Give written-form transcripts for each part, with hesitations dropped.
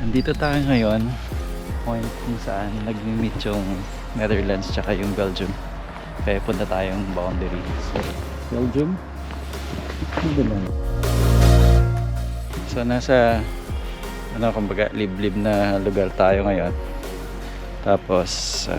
Nandito tayo ngayon, point kung saan nag-meet yung Netherlands tsaka yung Belgium. Kaya punta tayong boundary. So, Belgium, Netherlands. So nasa kumbaga liblib na lugar tayo ngayon. Tapos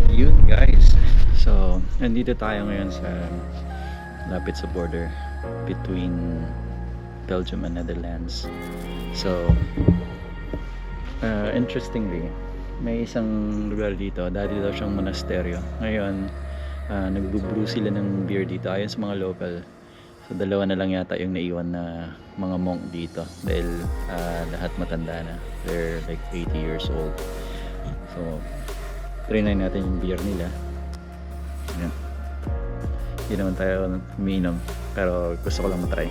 yun guys. So nandito tayo ngayon sa lapit sa border between Belgium and Netherlands. So interestingly, may isang lugar dito, dati daw siyang monasteryo. Ngayon nagbubrew sila ng beer dito ayon sa mga local. So dalawa na lang yata yung naiwan na mga monk dito dahil lahat matanda na, they're like 80 years old. So try na natin yung beer nila. Ayan. Hindi naman tayo umiinom, pero gusto ko lang matry.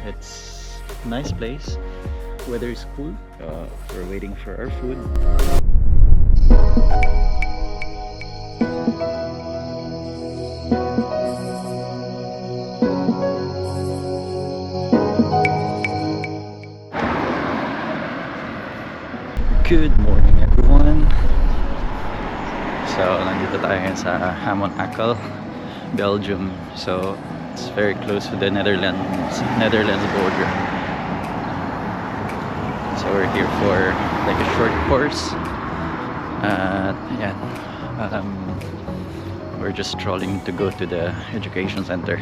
It's a nice place, weather is cool. We're waiting for our food. Good morning everyone. So nandito tayo ngayon sa Hamont Achel, Belgium. So it's very close to the Netherlands border. So we're here for like a short course. Yeah, we're just strolling to go to the education center.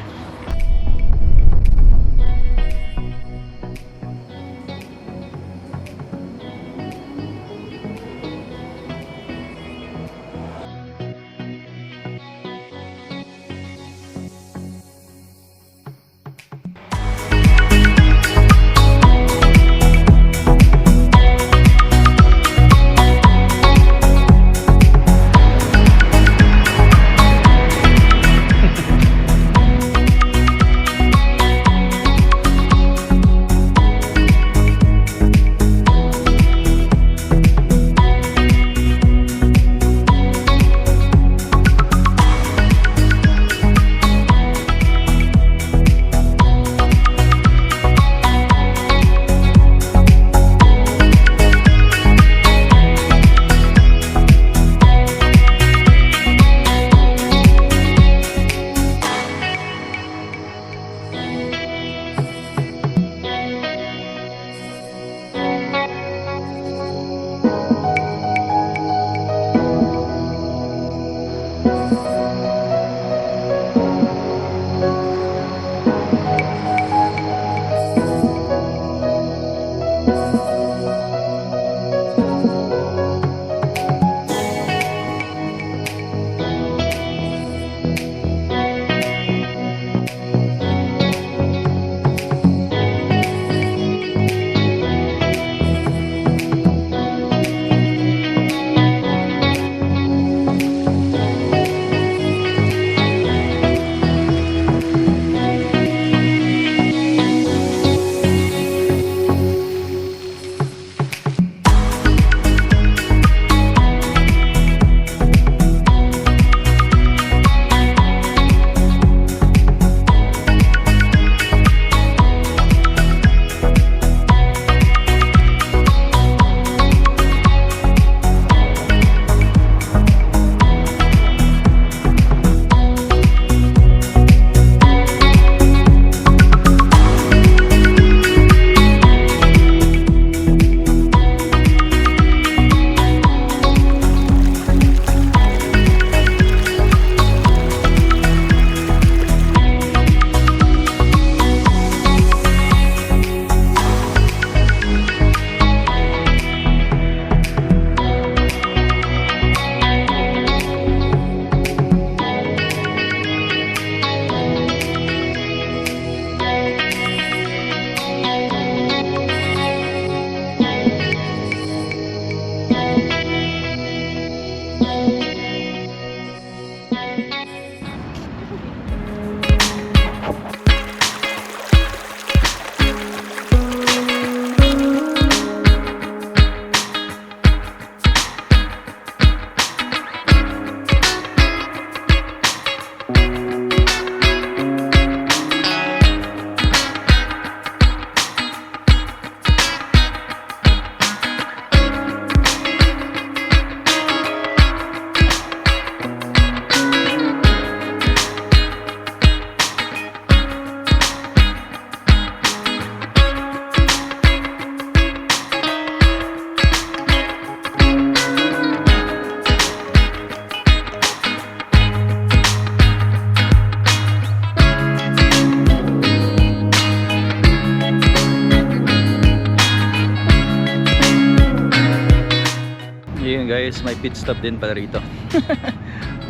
guys, may pit stop din pala rito.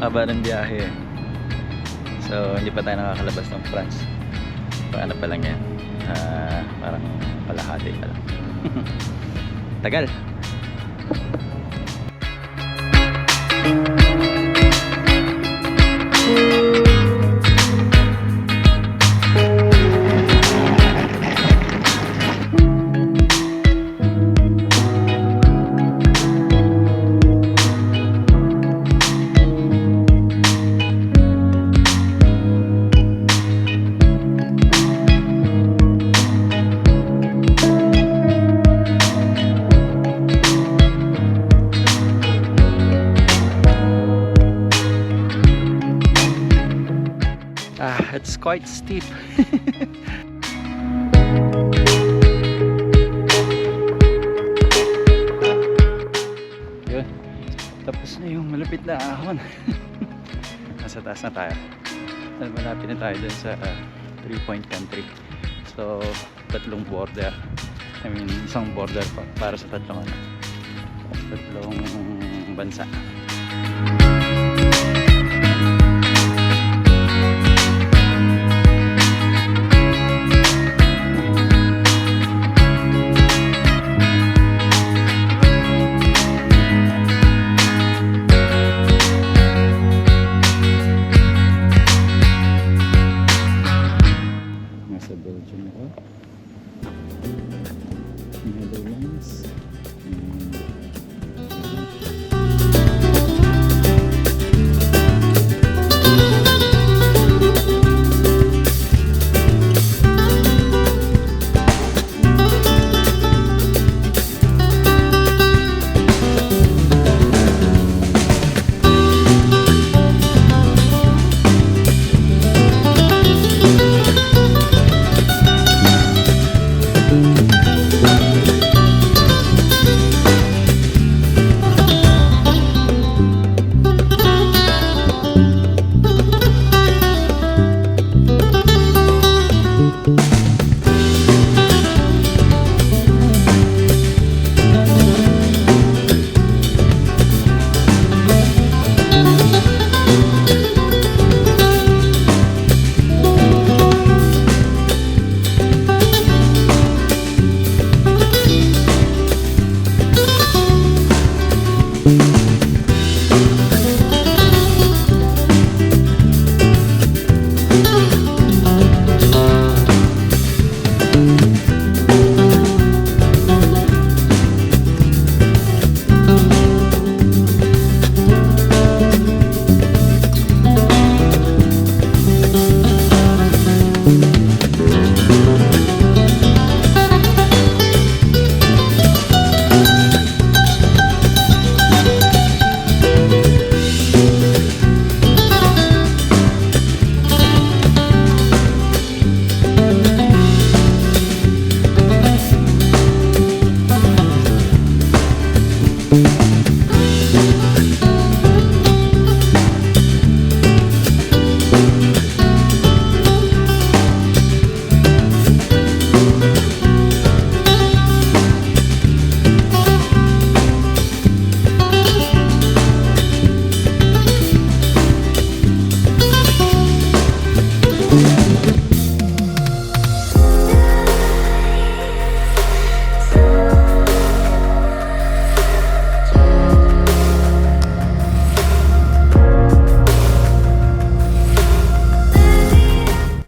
Haba ng biyahe. So hindi pa tayo nakakalabas ng France. Paano pa lang yan? Parang kalahati pa lang. Tagal. It's quite steep. Yun. Tapos na yung malapit na ahon. Nasa taas na tayo. Malapit na tayo dun sa 3-point country. So, tatlong border. I mean, isang border para sa tatlong bansa.